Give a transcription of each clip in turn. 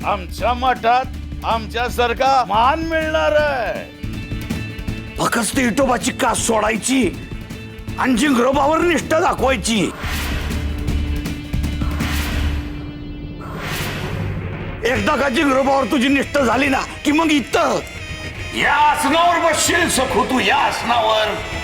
आमच्या मठात आमच्यासारखा मान मिळणार आहे। फक्त विठोबाची कास सोडायची आणि जिंगरोबावर निष्ठा दाखवायची। एकदा का जिंगरोबावर तुझी निष्ठा झाली ना की मग इथं या आसनावर बसशील सखू, तू या आसनावर।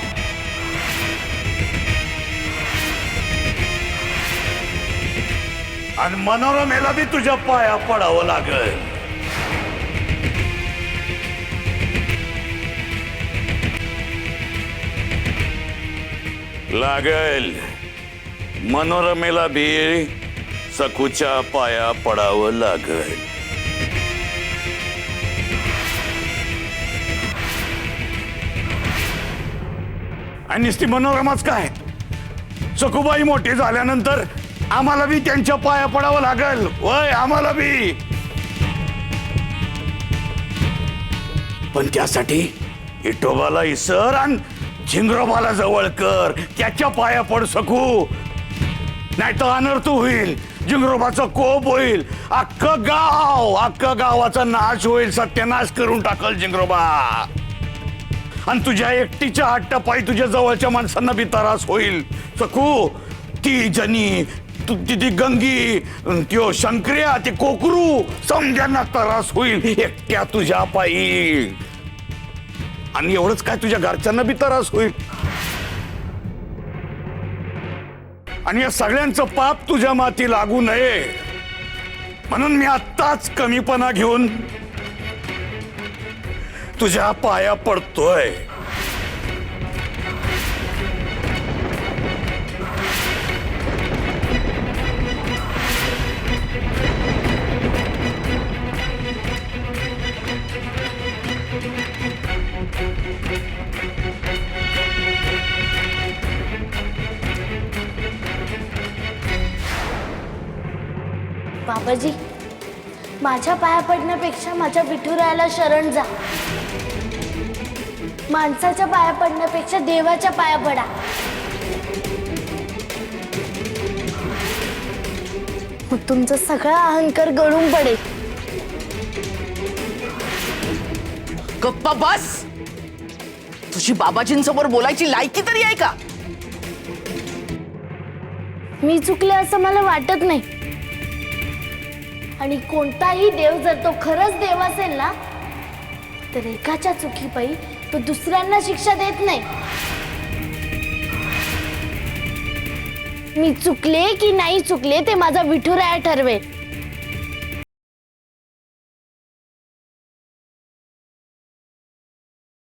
आणि मनोरमेला बी तुझ्या पाया पडावं लागेल। लागेल मनोरमेला बी सखूच्या पाया पडावं लागेल। आणि नुसती मनोरमाच काय, सखूबाई मोठी झाल्यानंतर आम्हाला बी त्यांच्या पाया पडावं लागेल। वय आम्हाला बी, पण त्यासाठी विठोबाला इसर आणि झिंगरोबाला जवळ कर, त्याच्या पाया पड सखू, नाही तर अनर्थ होईल, जिंगरोबाचा कोप होईल, अख्खं गावाचा नाश होईल, सत्यानाश करून टाकल जिंगरोबा। आणि तुझ्या एकटीच्या हट्टापायी तुझ्या जवळच्या माणसांना बी त्रास होईल सखू। ती जनी, ती गंगी, त्यो शंकर्या, ते कोकरू, समजांना त्रास होईल एकट्या तुझ्या पायी। आणि एवढंच काय, तुझ्या घरच्यांना बी त्रास होईल। आणि या सगळ्यांचं पाप तुझ्या माती लागू नये म्हणून मी आत्ताच कमीपणा घेऊन तुझ्या पाया पडतोय। बाबाजी, माझ्या पाया पडण्यापेक्षा माझ्या विठुरायाला शरण जा। माणसाच्या पाया पडण्यापेक्षा देवाच्या पाया पडा। मग तुमचा सगळा अहंकार गळून पडेल। गप्पा बस, तुझी बाबाजींसमोर बोलायची लायकी तरी आहे का? मी चुकले असं मला वाटत नाही। आणि कोणताही देव जर तो खरंच देव असेल ना, तर एकाच्या चुकीपायी तो दुसऱ्यांना शिक्षा देत नाही। मी चुकले की नाही चुकले ते माझा विठुराया ठरवेल।